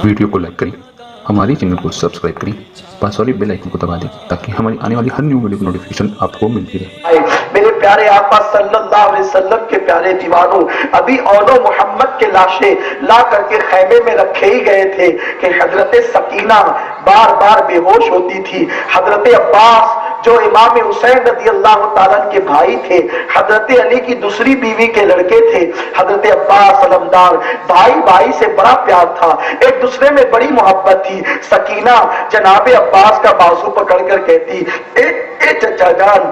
Video کو like کریں، ہماری چینل کو سبسکرائب کریں، پاس والی بیل آئکن کو دبا دیں تاکہ ہماری آنے والی ہر نیو ویڈیو کی نوٹیفیکیشن آپ کو ملتی رہے۔ میرے پیارے آقا صلی اللہ علیہ وسلم کے پیارے دیوانوں، ابھی اولو محمد کے لاشیں لا کر کے خیمے میں رکھے ہی گئے تھے کہ حضرت سکینہ بار بار بے ہوش ہوتی تھی۔ حضرت عباس جو امام حسین رضی اللہ تعالیٰ کے بھائی تھے، حضرت علی کی دوسری بیوی کے لڑکے تھے، حضرت عباس علمدار، بھائی بھائی سے بڑا پیار تھا، ایک دوسرے میں بڑی محبت تھی۔ سکینہ جناب عباس کا بازو پکڑ کر کہتی، اے چچا جان،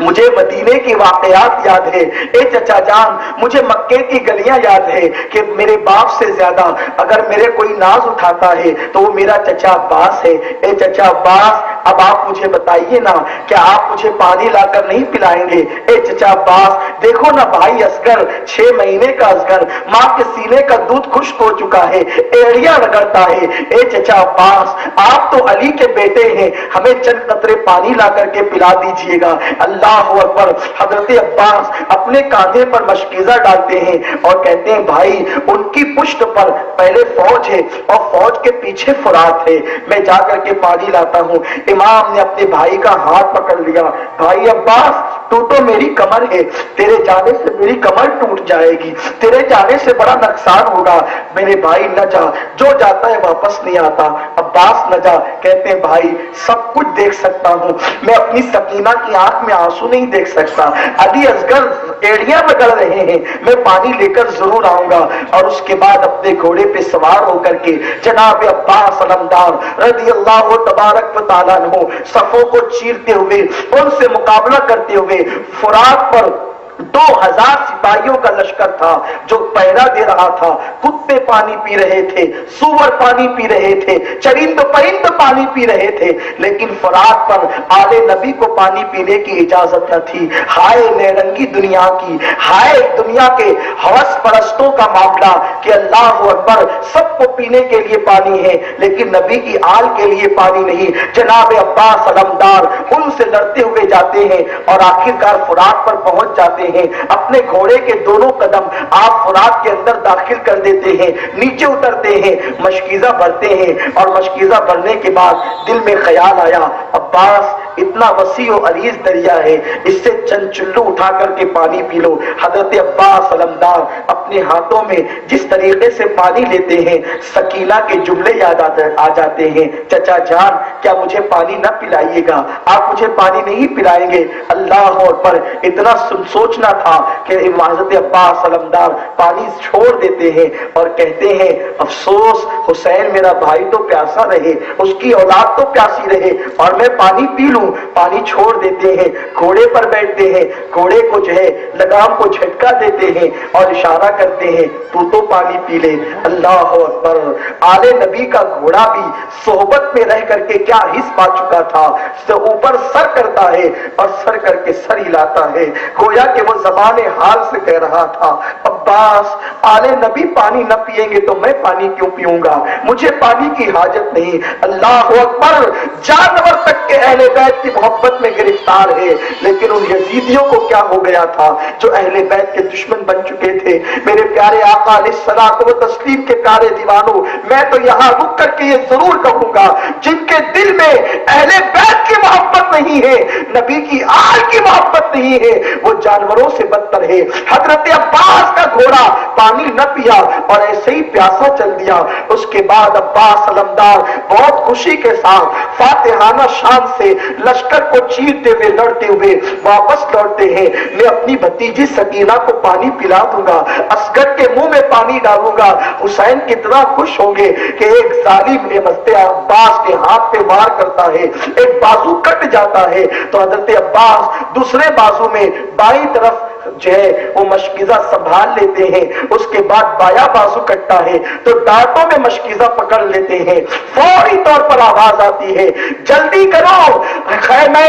مجھے مدینے کی واقعات یاد ہے، اے چچا جان مجھے مکے کی گلیاں یاد ہے کہ میرے باپ سے زیادہ اگر میرے کوئی ناز اٹھاتا ہے تو وہ میرا چچا عباس ہے۔ اے چچا عباس، اب آپ مجھے بتائیے نا، کیا آپ مجھے پانی لا کر نہیں پلائیں گے؟ اے چچا عباس، دیکھو نا بھائی اصغر، 6 مہینے کا اصغر، ماں کے سینے کا دودھ خشک ہو چکا ہے، ایڑیاں رگڑتا ہے۔ اے چچا عباس، آپ تو علی کے بیٹے ہیں، ہمیں چند قطرے پانی لا کر کے پلا دیجئے گا۔ اللہ اکبر۔ حضرت عباس اپنے کاندھے پر مشکیزہ ڈالتے ہیں اور کہتے ہیں، بھائی ان کی پشت پر پہلے فوج ہے اور فوج کے پیچھے فرات ہے، میں جا کر کے پانی لاتا ہوں۔ امام نے اپنے بھائی کا ہاتھ پکڑ لیا، بھائی عباس تو میری کمر ہے، تیرے جانے سے میری کمر ٹوٹ جائے گی، تیرے جانے سے بڑا نقصان ہوگا، میرے بھائی نہ جا، جو جاتا ہے واپس نہیں آتا۔ عباس نہ جا، کہتے ہیں بھائی سب کچھ دیکھ سکتا ہوں، میں اپنی سکینہ کی آنکھ میں آنسو نہیں دیکھ سکتا، علی اصغر ایڑیاں رگڑ رہے ہیں، میں پانی لے کر ضرور آؤں گا۔ اور اس کے بعد اپنے گھوڑے پہ سوار ہو کر کے جناب عباس علمدار رضی اللہ تبارک و تعالیٰ عنہ صفوں کو چیرتے ہوئے، ان سے مقابلہ کرتے ہوئے فرات پر 2000 سپاہیوں کا لشکر تھا جو پہرا دے رہا تھا، کتے پانی پی رہے تھے، سور پانی پی رہے تھے، چرند پرند پانی پی رہے تھے، لیکن فرات پر آل نبی کو پانی پینے کی اجازت نہ تھی۔ ہائے نیرنگی دنیا کی، ہائے دنیا کے ہوس پرستوں کا معاملہ کہ اللہ اکبر، سب کو پینے کے لیے پانی ہے لیکن نبی کی آل کے لیے پانی نہیں۔ جناب عباس علمدار ان سے لڑتے ہوئے جاتے ہیں اور آخرکار فرات پر پہنچ جاتے ہیں، اپنے گھوڑے کے دونوں قدم آپ فرات کے اندر داخل کر دیتے ہیں، نیچے اترتے ہیں، مشکیزہ بھرتے ہیں، اور مشکیزہ بھرنے کے بعد دل میں خیال آیا، عباس اتنا وسیع و عریض دریا ہے، اس سے چند چلو اٹھا کر کے پانی پی لو۔ حضرت عباس علمدار اپنے ہاتھوں میں جس طریقے سے پانی لیتے ہیں، سکینہ کے جملے یاد آ جاتے ہیں، چچا جان کیا مجھے پانی نہ پلائیے گا؟ آپ مجھے پانی نہیں پلائیں گے؟ اللہ اکبر۔ اتنا سوچنا تھا کہ حضرت عباس علمدار پانی چھوڑ دیتے ہیں اور کہتے ہیں، افسوس حسین میرا بھائی تو پیاسا رہے، اس کی اولاد تو پیاسی رہے اور میں پانی پی لوں۔ پانی چھوڑ دیتے ہیں، گھوڑے پر بیٹھتے ہیں، گھوڑے کو جو ہے لگام کو جھٹکا دیتے ہیں اور اشارہ کرتے ہیں، تو پانی پی لے۔ اللہ اکبر۔ آل نبی کا گھوڑا بھی صحبت میں رہ کر کے کیا حص پا چکا تھا، تو اوپر سر کرتا ہے اور سر کر کے سر ہلاتا ہے، گویا کہ وہ زبان حال سے کہہ رہا تھا، عباس آل نبی پانی نہ پیئیں گے تو میں پانی کیوں پیوں گا؟ مجھے پانی کی حاجت نہیں۔ اللہ اکبر۔ جانور تک کے اہل بیت کی محبت میں گرفتار ہے، لیکن ان یزیدیوں کو کیا ہو گیا تھا جو اہل بیت کے دشمن بن چکے تھے؟ میرے پیارے آقا علیہ الصلوۃ والتسلیم کے پیارے دیوانوں، میں تو یہاں رک کر کے یہ ضرور کہوں گا، جن کے دل میں اہل بیت کی محبت نہیں ہے، نبی کی آل کی محبت نہیں ہے، وہ جانوروں سے بدتر ہے۔ حضرت عباس کا گھوڑا پانی نہ پیا اور ایسے ہی پیاسا چل دیا۔ اس کے بعد عباس علمدار بہت خوشی کے ساتھ فاتحانہ شان سے لشکر کو چیرتے ہوئے لڑتے ہوئے واپس لوٹتے ہیں، میں اپنی بھتیجی سکینہ کو پانی پلا دوں گا، اصغر کے منہ میں پانی ڈالوں گا۔ حسین کتنا خوش ہوں گے کہ ایک ظالم عباس کے ہاتھ پہ وار کرتا ہے، ایک بازو کٹ جاتا ہے تو حضرت عباس دوسرے بازو میں بائیں طرف جو ہے وہ مشکیزہ سنبھال لیتے ہیں، اس کے بعد بایاں بازو کٹتا ہے تو ڈانٹوں میں مشکیزہ پکڑ لیتے ہیں، فوری طور پر آواز آتی ہے، جلدی کرو، خیمے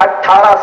18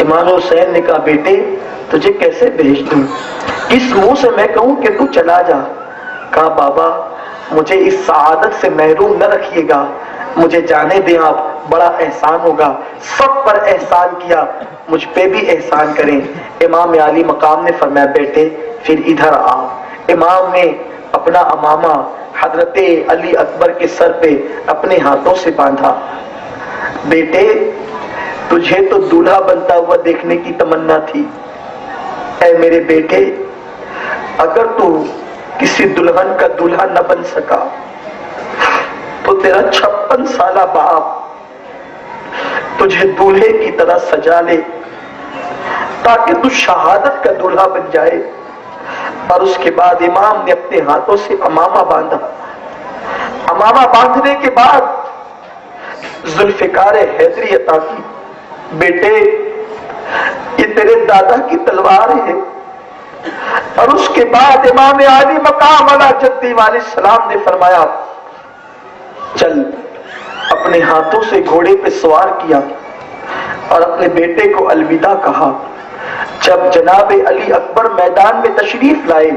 امام حسین نے کہا بیٹے تجھے کیسے بھیج دوں، کس منہ سے میں کہوں کہ تو چلا جا؟ کہا بابا مجھے اس سعادت سے محروم نہ رکھیے گا، مجھے جانے دیں آپ، بڑا احسان ہوگا، سب پر احسان کیا، مجھ پہ بھی احسان کریں۔ امام علی مقام نے فرمایا بیٹے پھر ادھر آ۔ امام نے اپنا امامہ حضرت علی اکبر کے سر پہ اپنے ہاتھوں سے باندھا۔ بیٹے تجھے تو دولہا بنتا ہوا دیکھنے کی تمنا تھی، اے میرے بیٹے اگر تو کسی دلہن کا دولہا نہ بن سکا تو تیرا 56 سالہ باپ تجھے دولہے کی طرح سجا لے تاکہ تو شہادت کا دولہا بن جائے۔ اور اس کے بعد امام نے اپنے ہاتھوں سے امامہ باندھا۔ امامہ باندھنے کے بعد ذوالفقار حیدری عطا کی، بیٹے یہ تیرے دادا کی تلوار ہے۔ اور اس کے بعد امام علی مقام علی جدی علیہ السلام نے فرمایا چل، اپنے ہاتھوں سے گھوڑے پہ سوار کیا اور اپنے بیٹے کو الوداع کہا۔ جب جناب علی اکبر میدان میں تشریف لائے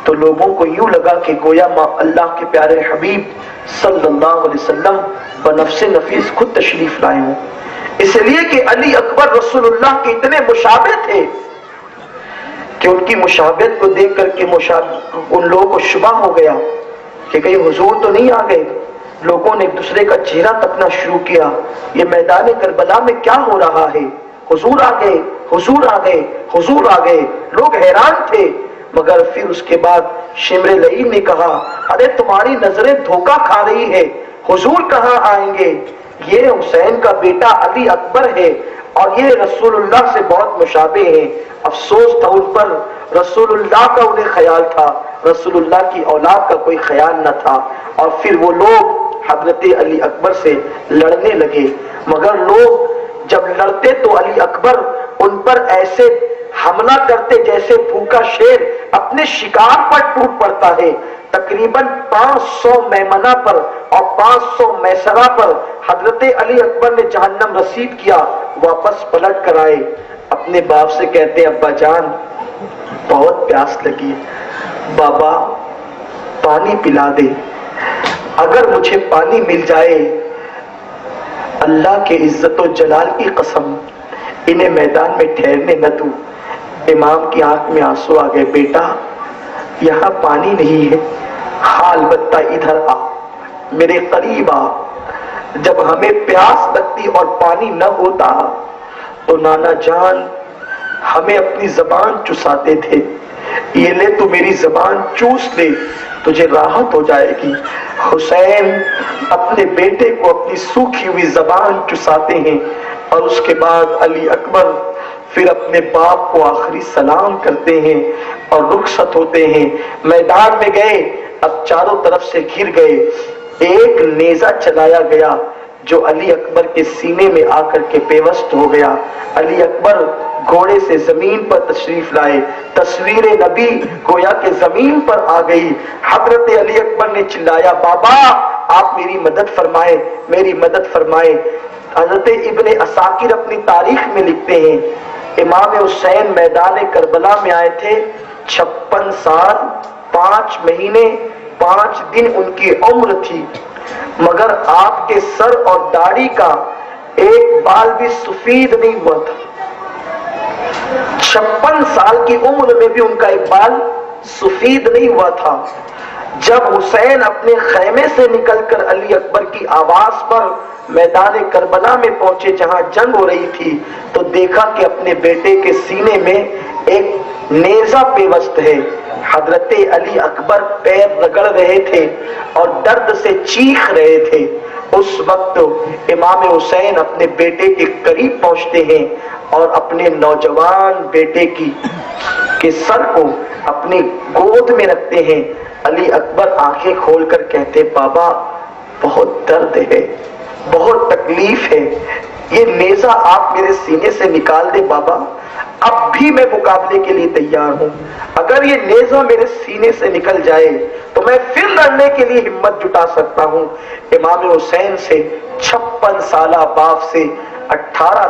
تو لوگوں کو یوں لگا کہ گویا اللہ کے پیارے حبیب صلی اللہ علیہ وسلم بنفس نفیس خود تشریف لائے ہوں، اس لیے کہ علی اکبر رسول اللہ کے اتنے مشابہ تھے کہ ان کی مشابہت کو دیکھ کر کے ان لوگوں کو شبہ ہو گیا کہ کہیں حضور تو نہیں آ گئے۔ لوگوں نے ایک دوسرے کا چہرہ تکنا شروع کیا، یہ میدان کربلا میں کیا ہو رہا ہے؟ حضور آ گئے، حضور آ گئے، حضور آ گئے۔ لوگ حیران تھے، مگر پھر اس کے بعد شمر لعین نے کہا ارے تمہاری نظریں دھوکہ کھا رہی ہے، حضور کہاں آئیں گے؟ یہ حسین کا بیٹا علی اکبر ہے اور یہ رسول اللہ سے بہت مشابہ ہیں۔ افسوس تھا ان پر، رسول اللہ کا انہیں خیال تھا، رسول اللہ کی اولاد کا کوئی خیال نہ تھا۔ اور پھر وہ لوگ حضرت علی اکبر سے لڑنے لگے، مگر لوگ جب لڑتے تو علی اکبر ان پر ایسے حملہ کرتے جیسے بھوکا شیر اپنے شکار پر ٹوٹ پڑتا ہے۔ تقریباً 500 میمنہ پر اور 500 میسرہ پر حضرت علی اکبر نے جہنم رسید کیا، واپس پلٹ کر آئے، اپنے باپ سے کہتے ابا جان بہت پیاس لگی، بابا پانی پلا دے، اگر مجھے پانی مل جائے اللہ کے عزت و جلال کی قسم انہیں میدان میں ٹھہرنے نہ دوں۔ امام کی آنکھ میں آنسو آ گئے، بیٹا یہاں پانی نہیں ہے، البتہ ادھر آ، میرے قریب آ۔ جب ہمیں پیاس لگتی اور پانی نہ ہوتا تو نانا جان ہمیں اپنی زبان چساتے تھے، یہ لے تو میری زبان چوس لے، تجھے راحت ہو جائے گی۔ حسین اپنے بیٹے کو اپنی سوکھی ہوئی زبان چساتے ہیں اور اس کے بعد علی اکبر پھر اپنے باپ کو آخری سلام کرتے ہیں اور رخصت ہوتے ہیں۔ میدان میں گئے، اب چاروں طرف سے گھر گئے، ایک نیزہ چلایا گیا جو علی اکبر کے سینے میں آ کر کے پیوست ہو گیا۔ علی اکبر گھوڑے سے زمین پر تشریف لائے، تصویر نبی گویا کہ زمین پر آ گئی۔ حضرت علی اکبر نے چلایا بابا آپ میری مدد فرمائے، میری مدد فرمائے۔ حضرت ابن عساکر اپنی تاریخ میں لکھتے ہیں امام حسین میدان کربلا میں آئے تھے، 56 سال 5 مہینے 5 دن ان کی عمر تھی، مگر آپ کے سر اور داڑھی کا ایک بال بھی سفید نہیں ہوا تھا۔ 56 سال کی عمر میں بھی ان کا ایک بال سفید نہیں ہوا تھا۔ جب حسین اپنے خیمے سے نکل کر علی اکبر کی آواز پر میدان کربلا میں پہنچے جہاں جنگ ہو رہی تھی تو دیکھا کہ اپنے بیٹے کے سینے میں ایک نیزہ پیوست ہے۔ حضرت علی اکبر پیر رگڑ رہے تھے اور درد سے چیخ رہے تھے۔ اس وقت امام حسین اپنے بیٹے کے قریب پہنچتے ہیں اور اپنے نوجوان بیٹے کے سر کو اپنی گود میں رکھتے ہیں۔ علی اکبر آنکھیں کھول کر کہتے بابا بہت درد ہے، بہت تکلیف ہے، یہ نیزہ آپ میرے سینے سے نکال دے بابا، اب بھی میں مقابلے کے لیے تیار ہوں۔ اگر یہ نیزہ میرے سینے سے نکل جائے تو میں پھر لڑنے کے لیے ہمت جٹا سکتا ہوں۔ امام حسین سے 56 سالہ باپ سے 18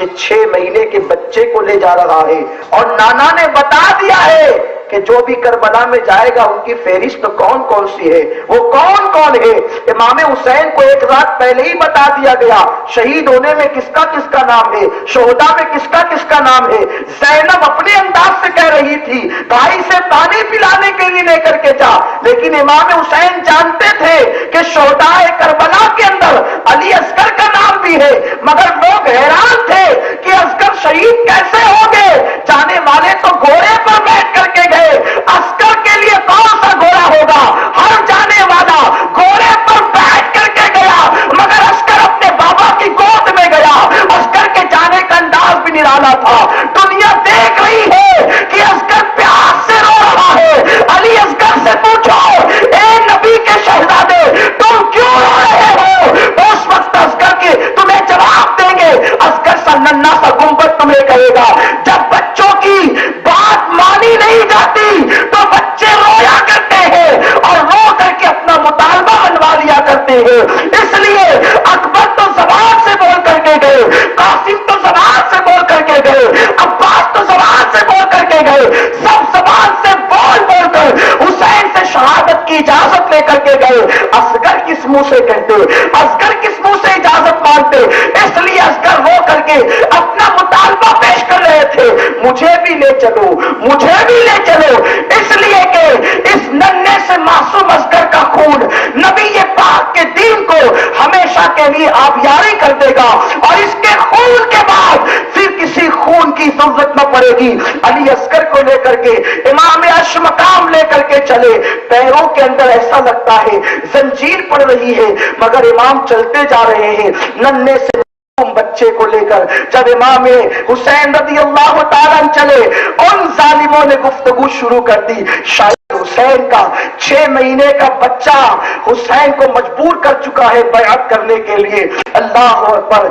کہ 6 مہینے کے بچے کو لے جا رہا ہے، اور نانا نے بتا دیا ہے کہ جو بھی کربلا میں جائے گا ان کی فہرست کون کون سی ہے، وہ کون کون ہے۔ امام حسین کو ایک رات پہلے ہی بتا دیا گیا شہید ہونے میں کس کا نام ہے، شہداء میں کس کا نام ہے۔ زینب اپنے انداز سے کہہ رہی تھی بھائی سے پانی پلانے کے لیے لے کر کے جا، لیکن امام حسین جانتے تھے کہ شہداء کربلا کے اندر علی اصغر کا نام بھی ہے، مگر لوگ حیران تھے کہ اصغر شہید کیسے ہو گئے، جانے والے تو گھوڑے پر بیٹھ کر کے گئے، اصغر کے لیے کون سا گھوڑا ہوگا، ہر جانے والا گھوڑے پر بیٹھ کر کے گیا، مگر اصغر اپنے بابا کی گود میں گیا۔ اصغر کے جانے کا انداز بھی نرالا تھا، دنیا دیکھ رہی ہے کہ اصغر پیاس سے رو رہا ہے۔ علی اصغر سے پوچھو اے نبی کے شہزادے تم کیوں رو رہے ہو، اس وقت اصغر کے تمہیں جواب دیں گے۔ اصغر سا ننھا سا گنبد تمہیں کہے گا جب بچوں کی بات مانی نہیں جاتی تو بچے رویا کرتے ہیں اور رو کر کے اپنا مطالبہ بنوا لیا کرتے ہیں۔ اس لیے اکبر تو زبان سے بول کر کے گئے، قاسم تو زبان سے بول کر کے گئے، عباس تو زبان سے بول کر کے گئے، سب زبان سے بول بول کر حسین سے شہادت کی اجازت لے کر کے گئے۔ اصغر کس منہ سے کہتے، اصغر کس منہ سے اجازت مانگتے، اس لیے اصغر رو کر کے اپنا مطالبہ پیش کر رہے تھے مجھے بھی لے چلو، مجھے بھی لے چلو، اس لیے کہ اس ننھے سے معصوم اصغر کا خون نبی پاک کے دین کو ہمیشہ کے لیے آبیاری کر دے گا، اور اس کے خون کے بعد پھر کسی خون کی ضرورت نہ پڑے گی۔ علی اصغر کو لے کر کے امام عرش مقام لے کر کے چلے، پیروں کے اندر ایسا لگتا ہے زنجیر پڑ رہی ہے، مگر امام چلتے جا رہے ہیں ننھے سے بچے کو لے کر۔ جب امام حسین رضی اللہ تعالیٰ چلے، ان ظالموں نے گفتگو شروع کر دی، شاید حسین کا 6 مہینے کا بچہ حسین کو مجبور کر چکا ہے بیعت کرنے کے لیے۔ اللہ اکبر۔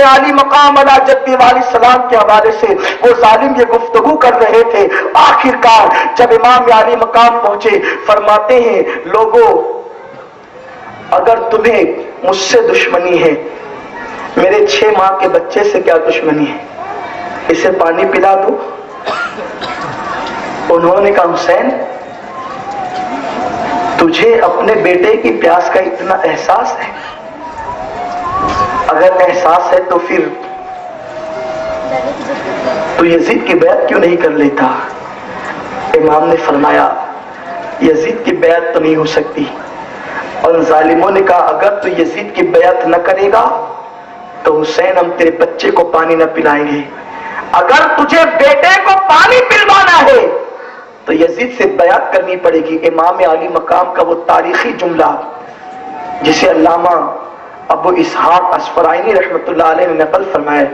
علی مقام علی جدی والی السلام کے حوالے سے وہ ظالم یہ گفتگو کر رہے تھے، آخرکار جب امام علی مقام پہنچے فرماتے ہیں لوگوں اگر تمہیں مجھ سے دشمنی ہے، میرے 6 ماہ کے بچے سے کیا دشمنی ہے، اسے پانی پلا دو۔ انہوں نے کہا حسین تجھے اپنے بیٹے کی پیاس کا اتنا احساس ہے، اگر احساس ہے تو پھر تو یزید کی بیعت کیوں نہیں کر لیتا؟ امام نے فرمایا یزید کی بیعت تو نہیں ہو سکتی، اور ظالموں نے کہا اگر تو یزید کی بیعت نہ کرے گا تو حسین ہم تیرے بچے کو پانی نہ پلائیں گے، اگر تجھے بیٹے کو پانی پلوانا ہے تو یزید سے بیعت کرنی پڑے گی۔ امام علی مقام کا وہ تاریخی جملہ جسے علامہ ابو اسحاق اصفرائینی رحمت اللہ علیہ نے نقل فرمایا،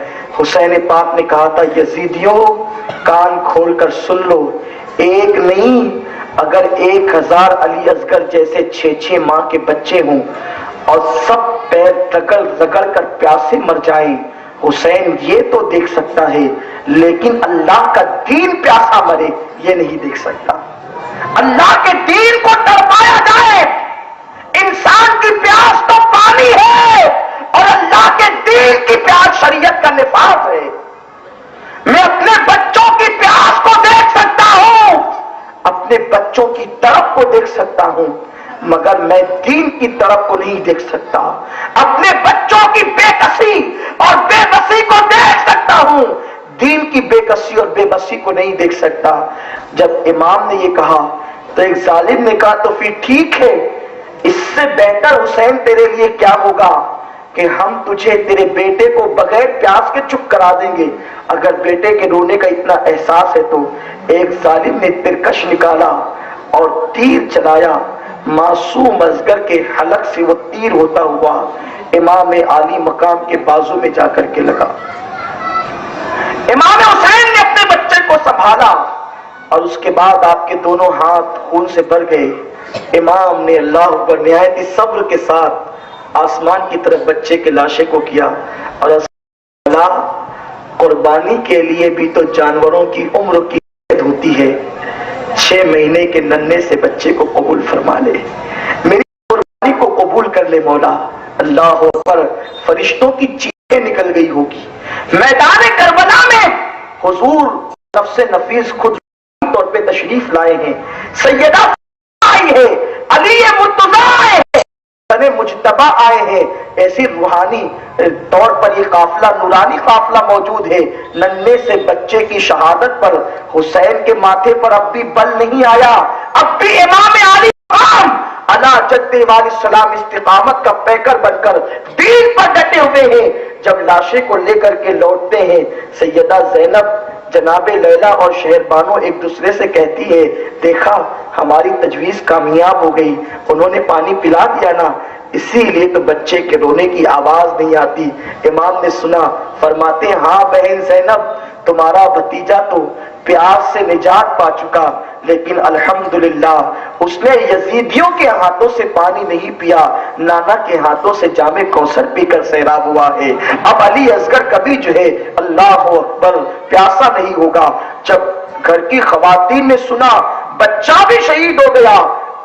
حسین پاک نے کہا تھا یزیدیوں کان کھول کر سن لو، ایک نہیں اگر 1000 علی اصغر جیسے 6 ماہ کے بچے ہوں اور سب پیر رگڑ کر پیاسے مر جائیں، حسین یہ تو دیکھ سکتا ہے لیکن اللہ کا دین پیاسا مرے یہ نہیں دیکھ سکتا۔ اللہ کے دین کو تڑپایا جائے، انسان کی پیاس تو پانی ہے اور اللہ کے دین کی پیاس شریعت کا نفاذ ہے۔ میں اپنے بچوں کی پیاس کو دیکھ سکتا ہوں، اپنے بچوں کی طرف کو دیکھ سکتا ہوں، مگر میں دین کی طرف کو نہیں دیکھ سکتا، اپنے بچوں کی بے کسی اور بے بسی کو دیکھ سکتا ہوں، دین کی بے کسی اور بے بسی کو نہیں دیکھ سکتا۔ جب امام نے یہ کہا تو ایک ظالم نے کہا تو پھر ٹھیک ہے، اس سے بہتر حسین تیرے لیے کیا ہوگا کہ ہم تجھے تیرے بیٹے کو بغیر پیاس کے چپ کرا دیں گے، اگر بیٹے کے رونے کا اتنا احساس ہے تو۔ ایک ظالم نے ترکش نکالا اور تیر چلایا، معصوم اصغر کے حلق سے وہ تیر ہوتا ہوا امام علی مقام کے بازو میں جا کر کے لگا۔ امام حسین نے اپنے بچے کو سنبھالا اور اس کے بعد آپ کے دونوں ہاتھ خون سے بھر گئے۔ امام نے اللہ اکبر نہایت صبر کے ساتھ آسمان کی طرف بچے کے لاشے کو کیا، اور اللہ قربانی کے لیے بھی تو جانوروں کی عمر کی قید ہوتی ہے، 6 مہینے کے ننھے سے بچے کو قبول فرما لے، میری قربانی کو قبول کر لے مولا۔ اللہ اکبر، فرشتوں کی چیخ نکل گئی ہوگی۔ میدان کربلا میں حضور نفس نفیس خود طور پہ تشریف لائے ہیں، سیدہ آئی ہے، علی مرتضیٰ آئے ہیں، بنے مجتبی آئے ہیں، ایسی روحانی طور پر یہ قافلہ نورانی قافلہ موجود ہے۔ ننھے سے بچے کی شہادت پر حسین کے ماتھے پر اب بھی بل نہیں آیا، اب بھی امام علی مقام علی جد علیہ السلام استقامت کا پیکر بن کر دین پر ڈٹے ہوئے ہیں۔ جب لاشیں کو لے کر کے لوٹتے ہیں، سیدہ زینب جناب لیلا اور شہر بانو ایک دوسرے سے کہتی ہے، دیکھا ہماری تجویز کامیاب ہو گئی، انہوں نے پانی پلا دیا نا، اسی لیے تو بچے کے رونے کی آواز نہیں آتی۔ امام نے سنا، فرماتے ہیں ہاں بہن زینب، تمہارا بھتیجا تو پیاس سے نجات پا چکا، لیکن الحمدللہ اس نے یزیدیوں کے ہاتھوں سے پانی نہیں پیا، نانا کے ہاتھوں سے جام کوثر پی کر سیراب ہوا ہے۔ اب علی اصغر کبھی جو ہے اللہ اکبر پیاسا نہیں ہوگا۔ جب گھر کی خواتین نے سنا بچہ بھی شہید ہو گیا،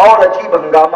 اور عجیب ہنگامہ